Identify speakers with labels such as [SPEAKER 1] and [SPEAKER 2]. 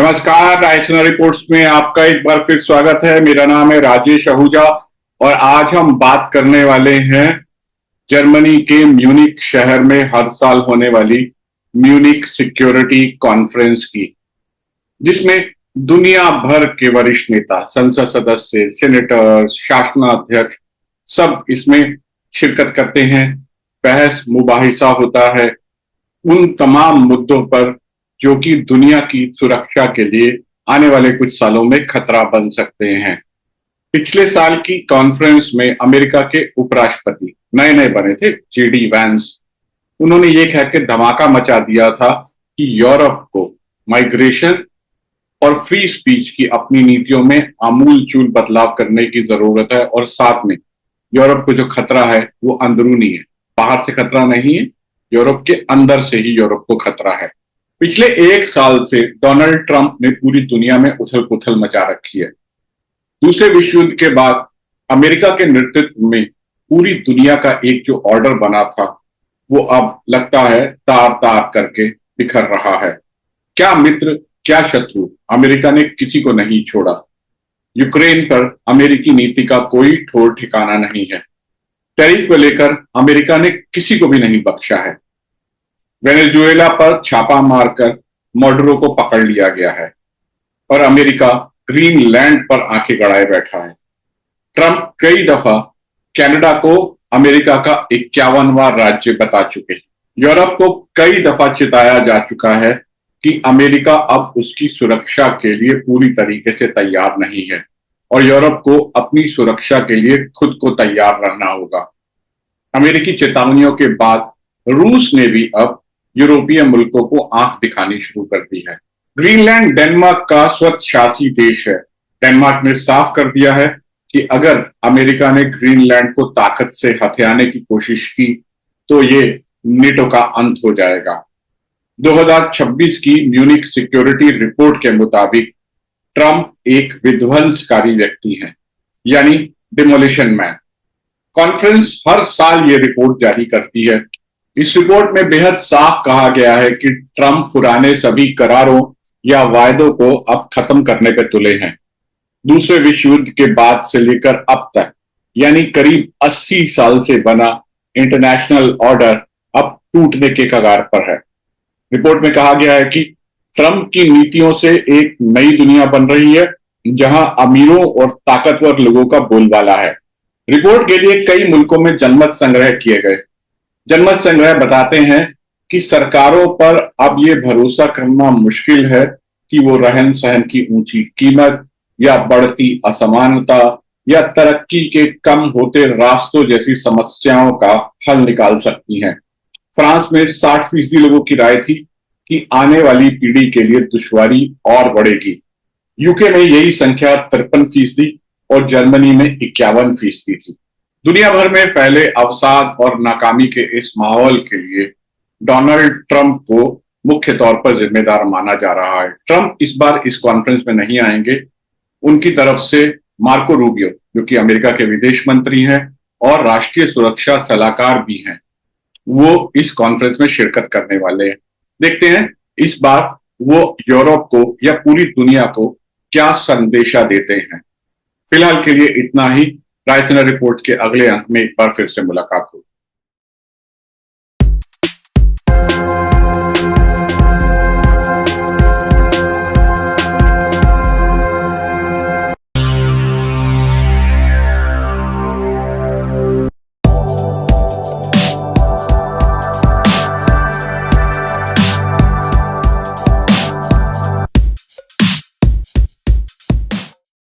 [SPEAKER 1] नमस्कार, रायसीना रिपोर्ट्स में आपका एक बार फिर स्वागत है। मेरा नाम है राजेश आहूजा और आज हम बात करने वाले हैं जर्मनी के म्यूनिक शहर में हर साल होने वाली म्यूनिक सिक्योरिटी कॉन्फ्रेंस की, जिसमें दुनिया भर के वरिष्ठ नेता, संसद सदस्य, सेनेटर्स, शासनाध्यक्ष सब इसमें शिरकत करते हैं। बहस मुबाहिसा होता है उन तमाम मुद्दों पर जो कि दुनिया की सुरक्षा के लिए आने वाले कुछ सालों में खतरा बन सकते हैं। पिछले साल की कॉन्फ्रेंस में अमेरिका के उपराष्ट्रपति नए नए बने थे, जेडी वैंस। उन्होंने ये कह के धमाका मचा दिया था कि यूरोप को माइग्रेशन और फ्री स्पीच की अपनी नीतियों में आमूलचूल बदलाव करने की जरूरत है, और साथ में यूरोप को जो खतरा है वो अंदरूनी है, बाहर से खतरा नहीं है, यूरोप के अंदर से ही यूरोप को खतरा है। पिछले एक साल से डोनाल्ड ट्रंप ने पूरी दुनिया में उथल पुथल मचा रखी है। दूसरे विश्व युद्ध के बाद अमेरिका के नेतृत्व में पूरी दुनिया का एक जो ऑर्डर बना था वो अब लगता है तार तार करके बिखर रहा है। क्या मित्र क्या शत्रु, अमेरिका ने किसी को नहीं छोड़ा। यूक्रेन पर अमेरिकी नीति का कोई ठोर ठिकाना नहीं है। टैरिफ को लेकर अमेरिका ने किसी को भी नहीं बख्शा है। वेनेजुएला पर छापा मारकर मॉडरो को पकड़ लिया गया है और अमेरिका ग्रीनलैंड पर आंखें गड़ाए बैठा है। ट्रंप कई दफा कनाडा को अमेरिका का 51वां राज्य बता चुके हैं। यूरोप को कई दफा चिताया जा चुका है कि अमेरिका अब उसकी सुरक्षा के लिए पूरी तरीके से तैयार नहीं है और यूरोप को अपनी सुरक्षा के लिए खुद को तैयार रहना होगा। अमेरिकी चेतावनियों के बाद रूस ने भी अब यूरोपीय मुल्कों को आंख दिखानी शुरू कर दी है। ग्रीनलैंड डेनमार्क का स्वशासी देश है। डेनमार्क ने साफ कर दिया है कि अगर अमेरिका ने ग्रीनलैंड को ताकत से हथियाने की कोशिश की तो ये नेटो का अंत हो जाएगा। 2026 की म्यूनिक सिक्योरिटी रिपोर्ट के मुताबिक ट्रंप एक विध्वंसकारी व्यक्ति है, यानी डिमोलिशन मैन। कॉन्फ्रेंस हर साल ये रिपोर्ट जारी करती है। इस रिपोर्ट में बेहद साफ कहा गया है कि ट्रंप पुराने सभी करारों या वायदों को अब खत्म करने पर तुले हैं। दूसरे विश्व युद्ध के बाद से लेकर अब तक, यानी करीब 80 साल से बना इंटरनेशनल ऑर्डर अब टूटने के कगार पर है। रिपोर्ट में कहा गया है कि ट्रंप की नीतियों से एक नई दुनिया बन रही है जहां अमीरों और ताकतवर लोगों का बोलबाला है। रिपोर्ट के लिए कई मुल्कों में जनमत संग्रह किए गए। जनमत संग्रह बताते हैं कि सरकारों पर अब ये भरोसा करना मुश्किल है कि वो रहन सहन की ऊंची कीमत या बढ़ती असमानता या तरक्की के कम होते रास्तों जैसी समस्याओं का हल निकाल सकती हैं। फ्रांस में 60% लोगों की राय थी कि आने वाली पीढ़ी के लिए दुश्वारी और बढ़ेगी। यूके में यही संख्या 53% और जर्मनी में 51% थी। दुनिया भर में फैले अवसाद और नाकामी के इस माहौल के लिए डोनाल्ड ट्रंप को मुख्य तौर पर जिम्मेदार माना जा रहा है। ट्रंप इस बार इस कॉन्फ्रेंस में नहीं आएंगे। उनकी तरफ से मार्को रूबियो, जो कि अमेरिका के विदेश मंत्री हैं और राष्ट्रीय सुरक्षा सलाहकार भी हैं, वो इस कॉन्फ्रेंस में शिरकत करने वाले हैं। देखते हैं इस बार वो यूरोप को या पूरी दुनिया को क्या संदेशा देते हैं। फिलहाल के लिए इतना ही। रायसीना रिपोर्ट के अगले अंक में एक बार फिर से मुलाकात होगी।